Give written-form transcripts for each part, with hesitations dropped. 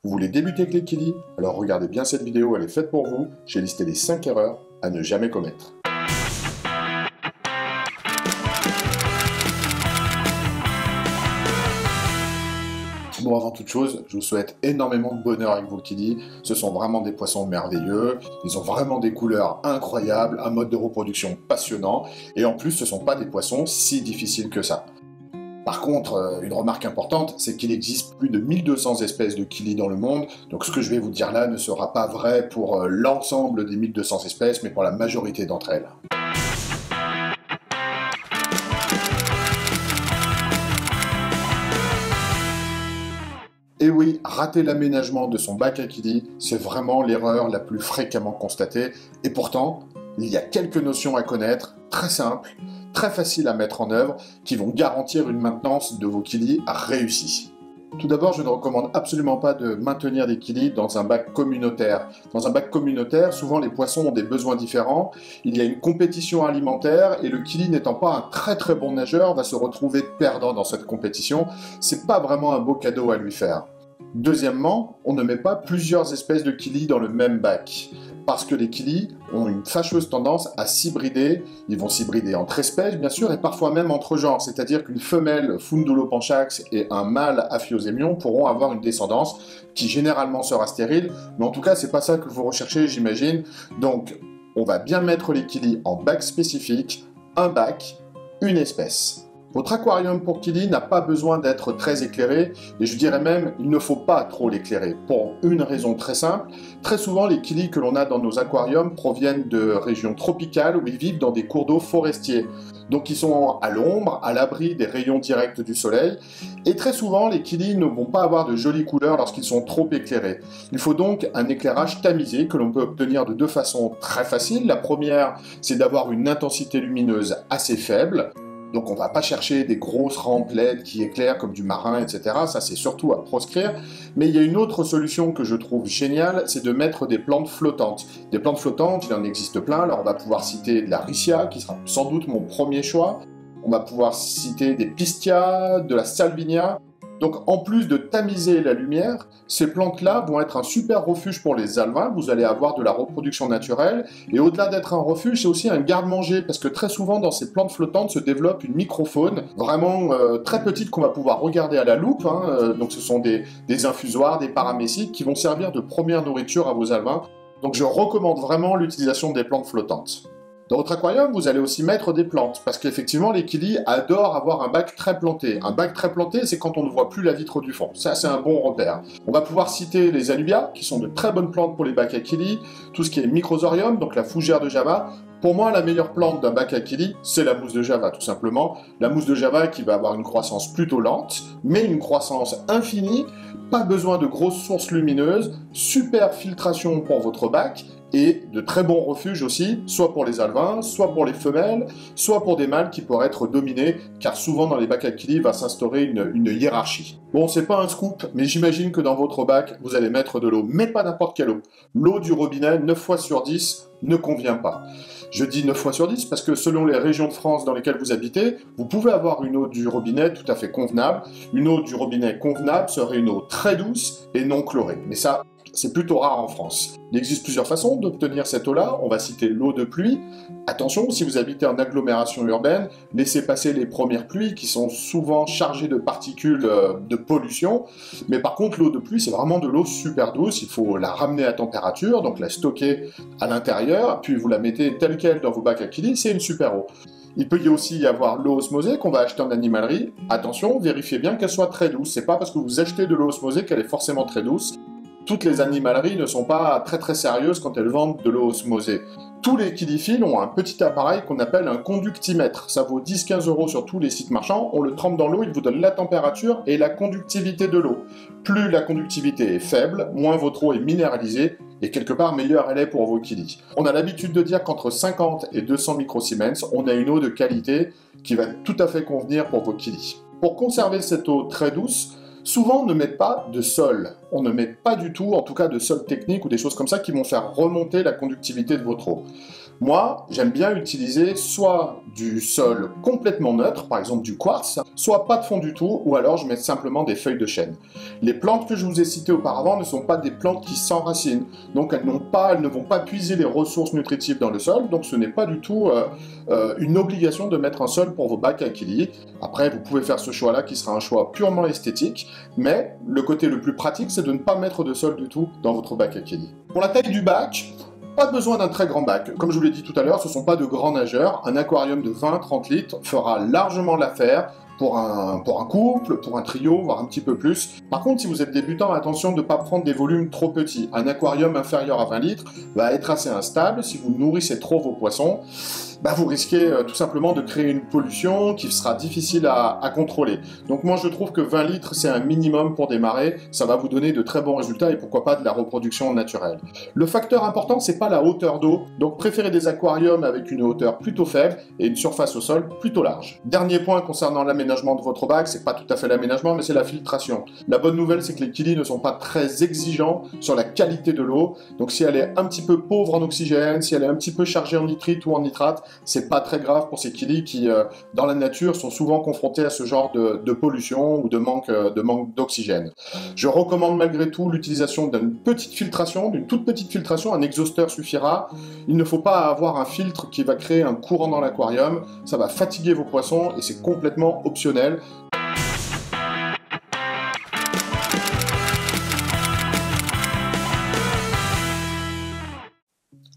Vous voulez débuter avec les Kili? Alors regardez bien cette vidéo, elle est faite pour vous. J'ai listé les 5 erreurs à ne jamais commettre. Bon, avant toute chose, je vous souhaite énormément de bonheur avec vos Kili. Ce sont vraiment des poissons merveilleux. Ils ont vraiment des couleurs incroyables, un mode de reproduction passionnant. Et en plus, ce ne sont pas des poissons si difficiles que ça. Par contre, une remarque importante, c'est qu'il existe plus de 1200 espèces de Kili dans le monde, donc ce que je vais vous dire là ne sera pas vrai pour l'ensemble des 1200 espèces, mais pour la majorité d'entre elles. Et oui, rater l'aménagement de son bac à Kili, c'est vraiment l'erreur la plus fréquemment constatée, et pourtant, il y a quelques notions à connaître, très simples, très faciles à mettre en œuvre, qui vont garantir une maintenance de vos Kili réussie. Tout d'abord, je ne recommande absolument pas de maintenir des Kili dans un bac communautaire. Dans un bac communautaire, souvent les poissons ont des besoins différents, il y a une compétition alimentaire, et le Kili n'étant pas un très bon nageur, va se retrouver perdant dans cette compétition. C'est pas vraiment un beau cadeau à lui faire. Deuxièmement, on ne met pas plusieurs espèces de Kili dans le même bac, parce que les Kili ont une fâcheuse tendance à s'hybrider. Ils vont s'hybrider entre espèces, bien sûr, et parfois même entre genres, c'est-à-dire qu'une femelle Fundulopanchax et un mâle Aphyosemion pourront avoir une descendance qui généralement sera stérile, mais en tout cas, c'est pas ça que vous recherchez, j'imagine. Donc, on va bien mettre les Kili en bac spécifique, un bac, une espèce. Votre aquarium pour Kili n'a pas besoin d'être très éclairé, et je dirais même, il ne faut pas trop l'éclairer, pour une raison très simple. Très souvent, les Kili que l'on a dans nos aquariums proviennent de régions tropicales où ils vivent dans des cours d'eau forestiers. Donc ils sont à l'ombre, à l'abri des rayons directs du soleil, et très souvent, les Kili ne vont pas avoir de jolies couleurs lorsqu'ils sont trop éclairés. Il faut donc un éclairage tamisé que l'on peut obtenir de deux façons très faciles. La première, c'est d'avoir une intensité lumineuse assez faible. Donc on ne va pas chercher des grosses rampes LED qui éclairent comme du marin, etc. Ça, c'est surtout à proscrire. Mais il y a une autre solution que je trouve géniale, c'est de mettre des plantes flottantes. Des plantes flottantes, il en existe plein. Alors on va pouvoir citer de la Riccia, qui sera sans doute mon premier choix. On va pouvoir citer des Pistia, de la Salvinia. Donc en plus de tamiser la lumière, ces plantes-là vont être un super refuge pour les alevins, vous allez avoir de la reproduction naturelle, et au-delà d'être un refuge, c'est aussi un garde-manger, parce que très souvent dans ces plantes flottantes se développe une microfaune, vraiment très petite qu'on va pouvoir regarder à la loupe, donc ce sont des infusoires, des paramécites, qui vont servir de première nourriture à vos alevins, donc je recommande vraiment l'utilisation des plantes flottantes. Dans votre aquarium, vous allez aussi mettre des plantes, parce qu'effectivement, les Kili adorent avoir un bac très planté. Un bac très planté, c'est quand on ne voit plus la vitre du fond. Ça, c'est un bon repère. On va pouvoir citer les Alubia, qui sont de très bonnes plantes pour les bacs à Kili, tout ce qui est Microsorium, donc la fougère de Java. Pour moi, la meilleure plante d'un bac à Kili, c'est la mousse de Java, tout simplement. La mousse de Java qui va avoir une croissance plutôt lente, mais une croissance infinie, pas besoin de grosses sources lumineuses, super filtration pour votre bac, et de très bons refuges aussi, soit pour les alevins, soit pour les femelles, soit pour des mâles qui pourraient être dominés, car souvent dans les bacs à Kili va s'instaurer une hiérarchie. Bon, c'est pas un scoop, mais j'imagine que dans votre bac, vous allez mettre de l'eau, mais pas n'importe quelle eau. L'eau du robinet, 9 fois sur 10, ne convient pas. Je dis 9 fois sur 10 parce que selon les régions de France dans lesquelles vous habitez, vous pouvez avoir une eau du robinet tout à fait convenable. Une eau du robinet convenable serait une eau très douce et non chlorée. Mais ça, c'est plutôt rare en France. Il existe plusieurs façons d'obtenir cette eau-là. On va citer l'eau de pluie. Attention, si vous habitez en agglomération urbaine, laissez passer les premières pluies qui sont souvent chargées de particules de pollution. Mais par contre, l'eau de pluie, c'est vraiment de l'eau super douce. Il faut la ramener à température, donc la stocker à l'intérieur, puis vous la mettez telle quelle dans vos bacs à Kili, c'est une super eau. Il peut y aussi y avoir l'eau osmosée qu'on va acheter en animalerie. Attention, vérifiez bien qu'elle soit très douce. C'est pas parce que vous achetez de l'eau osmosée qu'elle est forcément très douce. Toutes les animaleries ne sont pas très sérieuses quand elles vendent de l'eau osmosée. Tous les kiliphiles ont un petit appareil qu'on appelle un conductimètre. Ça vaut 10-15 € sur tous les sites marchands. On le trempe dans l'eau, il vous donne la température et la conductivité de l'eau. Plus la conductivité est faible, moins votre eau est minéralisée, et quelque part meilleure elle est pour vos Kili. On a l'habitude de dire qu'entre 50 et 200 microsiemens, on a une eau de qualité qui va tout à fait convenir pour vos Kili. Pour conserver cette eau très douce, souvent, on ne met pas de sol. On ne met pas du tout, en tout cas, de sol technique ou des choses comme ça qui vont faire remonter la conductivité de votre eau. Moi, j'aime bien utiliser soit du sol complètement neutre, par exemple du quartz, soit pas de fond du tout, ou alors je mets simplement des feuilles de chêne. Les plantes que je vous ai citées auparavant ne sont pas des plantes qui s'enracinent, donc elles ne vont pas puiser les ressources nutritives dans le sol, donc ce n'est pas du tout une obligation de mettre un sol pour vos bacs à Kili. Après, vous pouvez faire ce choix-là qui sera un choix purement esthétique, mais le côté le plus pratique, c'est de ne pas mettre de sol du tout dans votre bac à Kili. Pour la taille du bac, pas besoin d'un très grand bac. Comme je vous l'ai dit tout à l'heure, ce ne sont pas de grands nageurs. Un aquarium de 20-30 litres fera largement l'affaire pour un couple, pour un trio, voire un petit peu plus. Par contre, si vous êtes débutant, attention de ne pas prendre des volumes trop petits. Un aquarium inférieur à 20 litres va être assez instable. Si vous nourrissez trop vos poissons, vous risquez tout simplement de créer une pollution qui sera difficile à contrôler. Donc moi je trouve que 20 litres c'est un minimum pour démarrer, ça va vous donner de très bons résultats et pourquoi pas de la reproduction naturelle. Le facteur important c'est pas la hauteur d'eau, donc préférez des aquariums avec une hauteur plutôt faible et une surface au sol plutôt large. Dernier point concernant l'aménagement de votre bac, c'est pas tout à fait l'aménagement mais c'est la filtration. La bonne nouvelle c'est que les Kili ne sont pas très exigeants sur la qualité de l'eau, donc si elle est un petit peu pauvre en oxygène, si elle est un petit peu chargée en nitrite ou en nitrate, c'est pas très grave pour ces Kili qui, dans la nature, sont souvent confrontés à ce genre de pollution ou de manque d'oxygène. Je recommande malgré tout l'utilisation d'une petite filtration, d'une toute petite filtration, un exhausteur suffira. Il ne faut pas avoir un filtre qui va créer un courant dans l'aquarium, ça va fatiguer vos poissons et c'est complètement optionnel.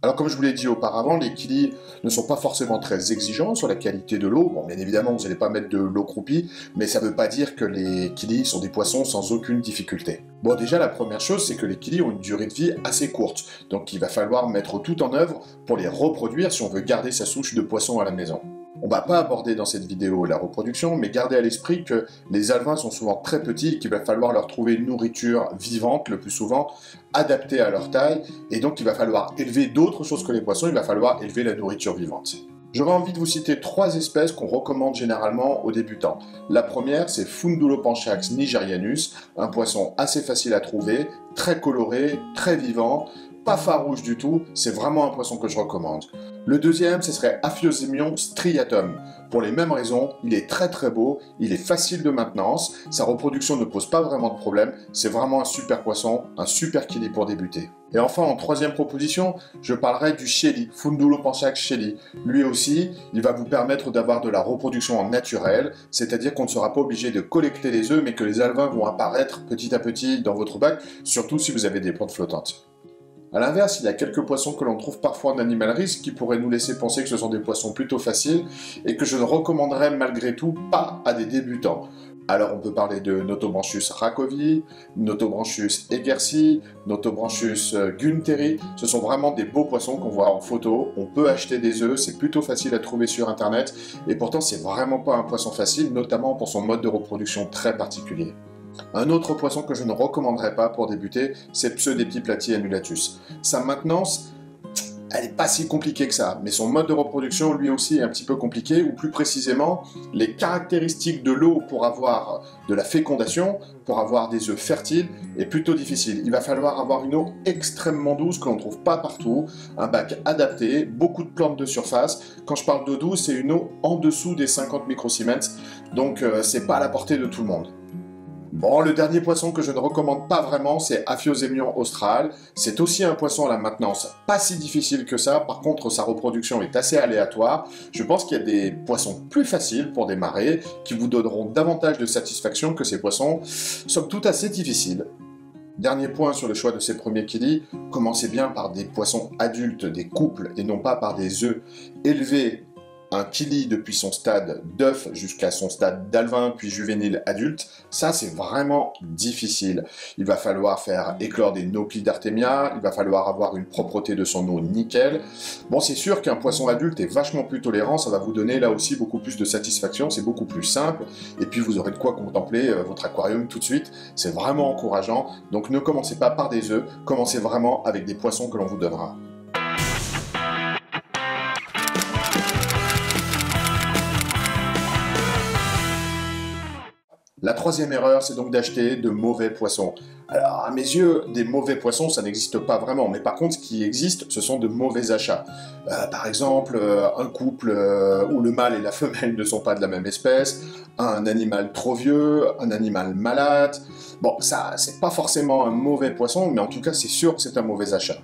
Alors comme je vous l'ai dit auparavant, les Kili ne sont pas forcément très exigeants sur la qualité de l'eau. Bon, bien évidemment, vous n'allez pas mettre de l'eau croupie, mais ça ne veut pas dire que les Kili sont des poissons sans aucune difficulté. Bon, déjà, la première chose, c'est que les Kili ont une durée de vie assez courte, donc il va falloir mettre tout en œuvre pour les reproduire si on veut garder sa souche de poissons à la maison. On va pas aborder dans cette vidéo la reproduction, mais gardez à l'esprit que les alevins sont souvent très petits et qu'il va falloir leur trouver une nourriture vivante, le plus souvent, adaptée à leur taille, et donc il va falloir élever d'autres choses que les poissons, il va falloir élever la nourriture vivante. J'aurais envie de vous citer 3 espèces qu'on recommande généralement aux débutants. La première, c'est Fundulopanchax nigerianus, un poisson assez facile à trouver, très coloré, très vivant, pas farouche du tout, c'est vraiment un poisson que je recommande. Le deuxième, ce serait Aphyosemion striatum. Pour les mêmes raisons, il est très très beau, il est facile de maintenance, sa reproduction ne pose pas vraiment de problème, c'est vraiment un super poisson, un super Kili pour débuter. Et enfin, en troisième proposition, je parlerai du Shelly, Fundulopanchax shelly. Lui aussi, il va vous permettre d'avoir de la reproduction en naturel, c'est-à-dire qu'on ne sera pas obligé de collecter les œufs, mais que les alevins vont apparaître petit à petit dans votre bac, surtout si vous avez des plantes flottantes. A l'inverse, il y a quelques poissons que l'on trouve parfois en animalerie, ce qui pourrait nous laisser penser que ce sont des poissons plutôt faciles et que je ne recommanderais malgré tout pas à des débutants. Alors on peut parler de Notobranchus racovi, Notobranchus egersi, Notobranchus gunteri. Ce sont vraiment des beaux poissons qu'on voit en photo. On peut acheter des œufs, c'est plutôt facile à trouver sur internet et pourtant c'est vraiment pas un poisson facile, notamment pour son mode de reproduction très particulier. Un autre poisson que je ne recommanderais pas pour débuter, c'est Pseudépiplati annulatus. Sa maintenance, elle n'est pas si compliquée que ça, mais son mode de reproduction lui aussi est un petit peu compliqué, ou plus précisément, les caractéristiques de l'eau pour avoir de la fécondation, pour avoir des œufs fertiles, est plutôt difficile. Il va falloir avoir une eau extrêmement douce que l'on ne trouve pas partout, un bac adapté, beaucoup de plantes de surface. Quand je parle d'eau douce, c'est une eau en dessous des 50 microsiemens, donc c'est pas à la portée de tout le monde. Bon, le dernier poisson que je ne recommande pas vraiment, c'est Aphyosemion austral. C'est aussi un poisson à la maintenance pas si difficile que ça, par contre sa reproduction est assez aléatoire. Je pense qu'il y a des poissons plus faciles pour démarrer, qui vous donneront davantage de satisfaction que ces poissons, somme toute assez difficiles. Dernier point sur le choix de ces premiers Kili, commencez bien par des poissons adultes, des couples, et non pas par des œufs élevés. Un Kili depuis son stade d'œuf jusqu'à son stade d'alevin puis juvénile adulte, ça c'est vraiment difficile. Il va falloir faire éclore des Noclidartemia, il va falloir avoir une propreté de son eau nickel. Bon, c'est sûr qu'un poisson adulte est vachement plus tolérant, ça va vous donner là aussi beaucoup plus de satisfaction, c'est beaucoup plus simple, et puis vous aurez de quoi contempler votre aquarium tout de suite, c'est vraiment encourageant. Donc ne commencez pas par des œufs, commencez vraiment avec des poissons que l'on vous donnera. La troisième erreur, c'est donc d'acheter de mauvais poissons. Alors, à mes yeux, des mauvais poissons, ça n'existe pas vraiment. Mais par contre, ce qui existe, ce sont de mauvais achats. Par exemple, un couple où le mâle et la femelle ne sont pas de la même espèce, un animal trop vieux, un animal malade. Bon, ça, c'est pas forcément un mauvais poisson, mais en tout cas, c'est sûr que c'est un mauvais achat.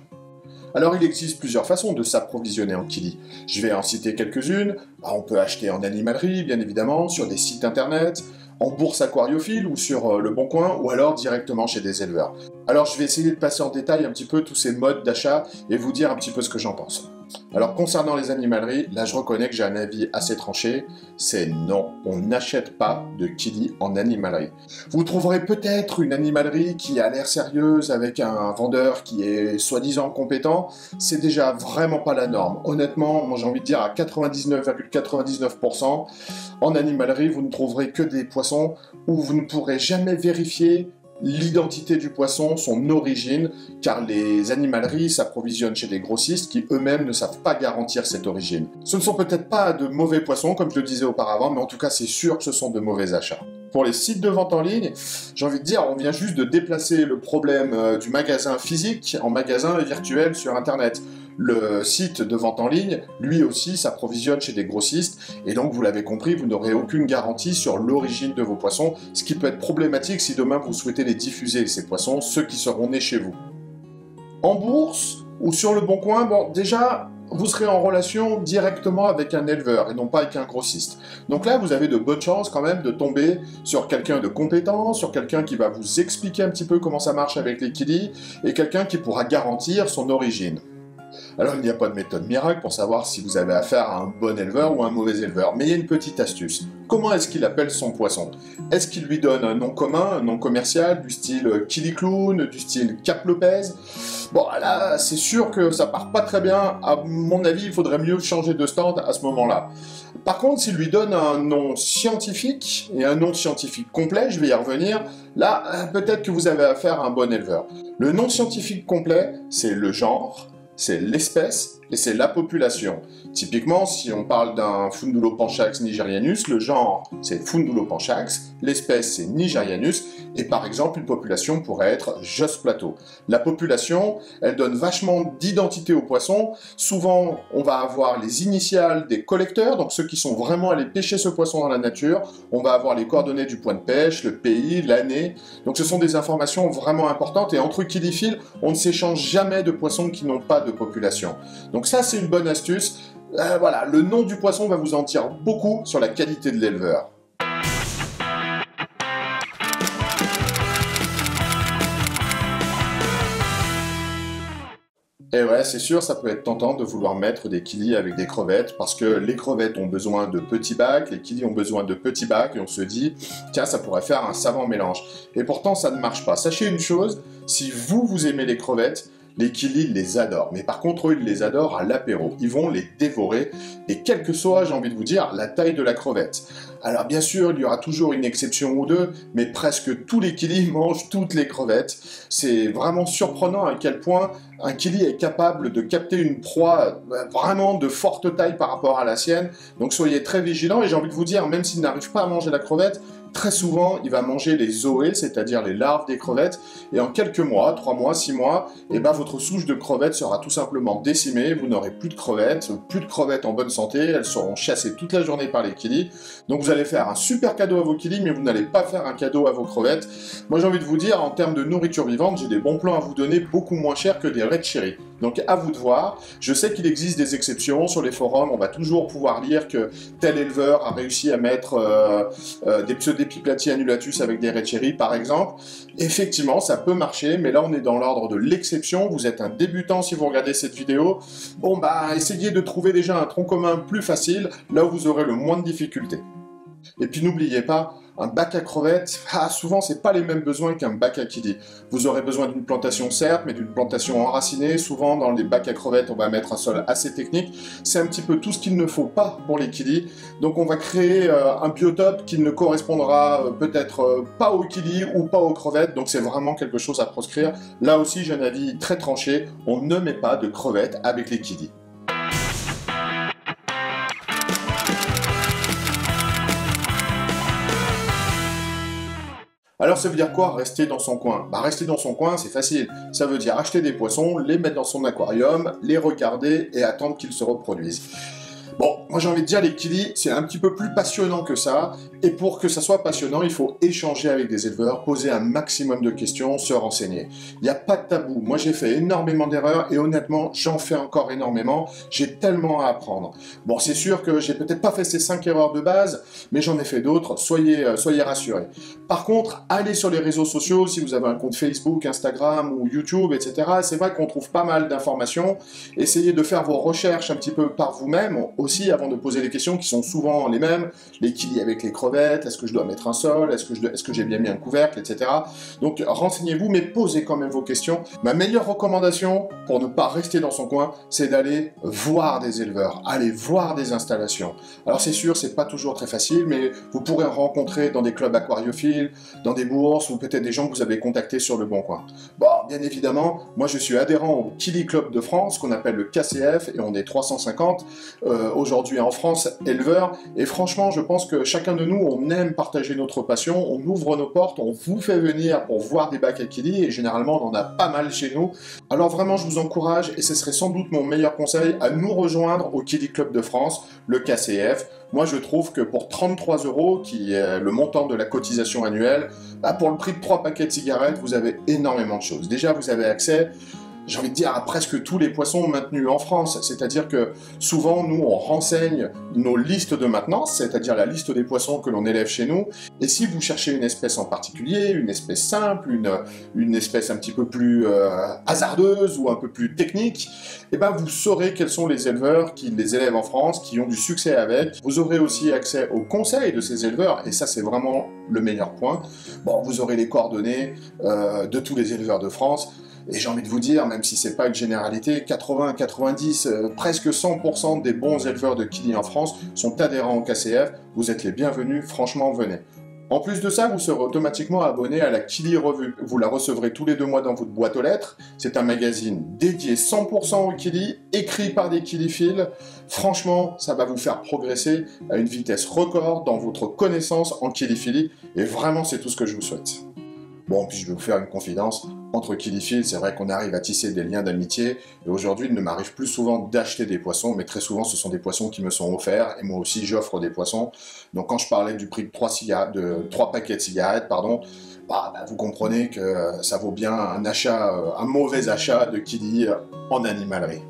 Alors il existe plusieurs façons de s'approvisionner en kili. Je vais en citer quelques-unes. On peut acheter en animalerie, bien évidemment, sur des sites internet, en bourse aquariophile ou sur Le Bon Coin, ou alors directement chez des éleveurs. Alors je vais essayer de passer en détail un petit peu tous ces modes d'achat et vous dire un petit peu ce que j'en pense. Alors concernant les animaleries, là je reconnais que j'ai un avis assez tranché, c'est non, on n'achète pas de kili en animalerie. Vous trouverez peut-être une animalerie qui a l'air sérieuse avec un vendeur qui est soi-disant compétent, c'est déjà vraiment pas la norme. Honnêtement, moi j'ai envie de dire à 99,99%, en animalerie vous ne trouverez que des poissons où vous ne pourrez jamais vérifier l'identité du poisson, son origine, car les animaleries s'approvisionnent chez des grossistes qui eux-mêmes ne savent pas garantir cette origine. Ce ne sont peut-être pas de mauvais poissons, comme je le disais auparavant, mais en tout cas c'est sûr que ce sont de mauvais achats. Pour les sites de vente en ligne, j'ai envie de dire, on vient juste de déplacer le problème du magasin physique en magasin virtuel sur Internet. Le site de vente en ligne, lui aussi, s'approvisionne chez des grossistes, et donc, vous l'avez compris, vous n'aurez aucune garantie sur l'origine de vos poissons, ce qui peut être problématique si demain vous souhaitez les diffuser, ces poissons, ceux qui seront nés chez vous. En bourse, ou sur Le Bon Coin, bon, déjà, vous serez en relation directement avec un éleveur, et non pas avec un grossiste. Donc là, vous avez de bonnes chances quand même de tomber sur quelqu'un de compétent, sur quelqu'un qui va vous expliquer un petit peu comment ça marche avec les kilis, et quelqu'un qui pourra garantir son origine. Alors, il n'y a pas de méthode miracle pour savoir si vous avez affaire à un bon éleveur ou un mauvais éleveur, mais il y a une petite astuce. Comment est-ce qu'il appelle son poisson? Est-ce qu'il lui donne un nom commun, un nom commercial, du style Kili Clown, du style Cap Lopez? Bon, là, c'est sûr que ça part pas très bien. À mon avis, il faudrait mieux changer de stand à ce moment-là. Par contre, s'il lui donne un nom scientifique, et un nom scientifique complet, je vais y revenir, là, peut-être que vous avez affaire à un bon éleveur. Le nom scientifique complet, c'est le genre, c'est l'espèce et c'est la population. Typiquement, si on parle d'un Fundulopanchax nigerianus, le genre c'est Fundulopanchax, l'espèce c'est Nigerianus, et par exemple une population pourrait être Jos Plateau. La population, elle donne vachement d'identité au poisson. Souvent, on va avoir les initiales des collecteurs, donc ceux qui sont vraiment allés pêcher ce poisson dans la nature. On va avoir les coordonnées du point de pêche, le pays, l'année. Donc ce sont des informations vraiment importantes, et entre kiliphiles, on ne s'échange jamais de poissons qui n'ont pas de population. Donc ça, c'est une bonne astuce. Voilà, le nom du poisson va vous en dire beaucoup sur la qualité de l'éleveur. Et ouais, c'est sûr, ça peut être tentant de vouloir mettre des kilis avec des crevettes, parce que les crevettes ont besoin de petits bacs, les kilis ont besoin de petits bacs, et on se dit, tiens, ça pourrait faire un savant mélange. Et pourtant, ça ne marche pas. Sachez une chose, si vous aimez les crevettes, les kilis les adorent, mais par contre, eux, ils les adorent à l'apéro. Ils vont les dévorer, et quelle que soit, j'ai envie de vous dire, la taille de la crevette. Alors bien sûr, il y aura toujours une exception ou deux, mais presque tous les kilis mangent toutes les crevettes. C'est vraiment surprenant à quel point un kili est capable de capter une proie vraiment de forte taille par rapport à la sienne. Donc soyez très vigilants, et j'ai envie de vous dire, même s'il n'arrive pas à manger la crevette, très souvent, il va manger les zoées, c'est-à-dire les larves des crevettes, et en quelques mois, 3 mois, 6 mois, et ben votre souche de crevettes sera tout simplement décimée, vous n'aurez plus de crevettes en bonne santé, elles seront chassées toute la journée par les kilis. Donc vous allez faire un super cadeau à vos kilis, mais vous n'allez pas faire un cadeau à vos crevettes. Moi j'ai envie de vous dire, en termes de nourriture vivante, j'ai des bons plans à vous donner beaucoup moins chers que des red cherry. Donc à vous de voir. Je sais qu'il existe des exceptions sur les forums, on va toujours pouvoir lire que tel éleveur a réussi à mettre des Pseudepiplati annulatus avec des red cherry par exemple. Effectivement, ça peut marcher, mais là on est dans l'ordre de l'exception. Vous êtes un débutant si vous regardez cette vidéo. Bon bah, essayez de trouver déjà un tronc commun plus facile, là où vous aurez le moins de difficultés. Et puis n'oubliez pas, un bac à crevettes, souvent c'est pas les mêmes besoins qu'un bac à kili. Vous aurez besoin d'une plantation certes, mais d'une plantation enracinée. Souvent dans les bacs à crevettes, on va mettre un sol assez technique. C'est un petit peu tout ce qu'il ne faut pas pour les kilis. Donc on va créer un biotope qui ne correspondra peut-être pas aux kilis ou pas aux crevettes. Donc c'est vraiment quelque chose à proscrire. Là aussi j'ai un avis très tranché, on ne met pas de crevettes avec les kilis. Alors ça veut dire quoi, rester dans son coin? Bah rester dans son coin, c'est facile. Ça veut dire acheter des poissons, les mettre dans son aquarium, les regarder et attendre qu'ils se reproduisent. Bon, moi j'ai envie de dire, les kili, c'est un petit peu plus passionnant que ça, et pour que ça soit passionnant, il faut échanger avec des éleveurs, poser un maximum de questions, se renseigner. Il n'y a pas de tabou. Moi j'ai fait énormément d'erreurs, et honnêtement, j'en fais encore énormément. J'ai tellement à apprendre. Bon, c'est sûr que j'ai peut-être pas fait ces 5 erreurs de base, mais j'en ai fait d'autres, soyez rassurés. Par contre, allez sur les réseaux sociaux, si vous avez un compte Facebook, Instagram ou YouTube, etc. C'est vrai qu'on trouve pas mal d'informations. Essayez de faire vos recherches un petit peu par vous-même, aussi avant de poser les questions qui sont souvent les mêmes. Les kili avec les crevettes, est-ce que je dois mettre un sol, est-ce que j'ai bien mis un couvercle, etc. Donc renseignez-vous, mais posez quand même vos questions. Ma meilleure recommandation pour ne pas rester dans son coin, c'est d'aller voir des éleveurs, aller voir des installations. Alors c'est sûr, c'est pas toujours très facile, mais vous pourrez rencontrer dans des clubs aquariophiles, dans des bourses, ou peut-être des gens que vous avez contactés sur le bon coin. Bon, bien évidemment, moi je suis adhérent au Kili Club de France, qu'on appelle le KCF, et on est 350 aujourd'hui en France, éleveurs, et franchement, je pense que chacun de nous, on aime partager notre passion, on ouvre nos portes, on vous fait venir pour voir des bacs à kili, et généralement, on en a pas mal chez nous. Alors vraiment, je vous encourage, et ce serait sans doute mon meilleur conseil, à nous rejoindre au Kili Club de France, le KCF. Moi, je trouve que pour 33 €, qui est le montant de la cotisation annuelle, bah, pour le prix de 3 paquets de cigarettes, vous avez énormément de choses. Déjà, vous avez accès, j'ai envie de dire, à presque tous les poissons maintenus en France. C'est-à-dire que souvent, nous, on renseigne nos listes de maintenance, c'est-à-dire la liste des poissons que l'on élève chez nous. Et si vous cherchez une espèce en particulier, une espèce simple, une espèce un petit peu plus hasardeuse ou un peu plus technique, eh ben, vous saurez quels sont les éleveurs qui les élèvent en France, qui ont du succès avec. Vous aurez aussi accès aux conseils de ces éleveurs, et ça, c'est vraiment le meilleur point. Bon, vous aurez les coordonnées de tous les éleveurs de France. Et j'ai envie de vous dire, même si c'est pas une généralité, 80, 90, presque 100% des bons éleveurs de kili en France sont adhérents au KCF. Vous êtes les bienvenus, franchement, venez. En plus de ça, vous serez automatiquement abonné à la Kili Revue. Vous la recevrez tous les 2 mois dans votre boîte aux lettres. C'est un magazine dédié 100% au kili, écrit par des kiliphiles. Franchement, ça va vous faire progresser à une vitesse record dans votre connaissance en kiliphilie. Et vraiment, c'est tout ce que je vous souhaite. Bon, puis je vais vous faire une confidence. Entre kiliphiles, c'est vrai qu'on arrive à tisser des liens d'amitié, et aujourd'hui, il ne m'arrive plus souvent d'acheter des poissons, mais très souvent, ce sont des poissons qui me sont offerts, et moi aussi, j'offre des poissons. Donc, quand je parlais du prix de 3 paquets de cigarettes, vous comprenez que ça vaut bien un mauvais achat de kili en animalerie.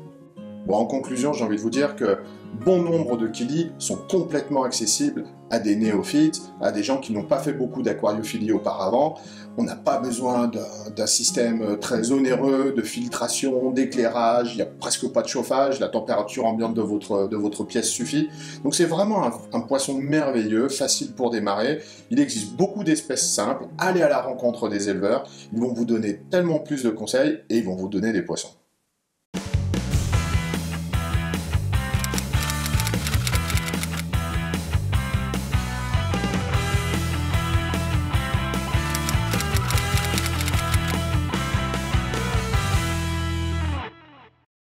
Bon, en conclusion, j'ai envie de vous dire que bon nombre de kili sont complètement accessibles à des néophytes, à des gens qui n'ont pas fait beaucoup d'aquariophilie auparavant. On n'a pas besoin d'un système très onéreux de filtration, d'éclairage, il n'y a presque pas de chauffage, la température ambiante de votre pièce suffit. Donc c'est vraiment un poisson merveilleux, facile pour démarrer. Il existe beaucoup d'espèces simples, allez à la rencontre des éleveurs, ils vont vous donner tellement plus de conseils et ils vont vous donner des poissons.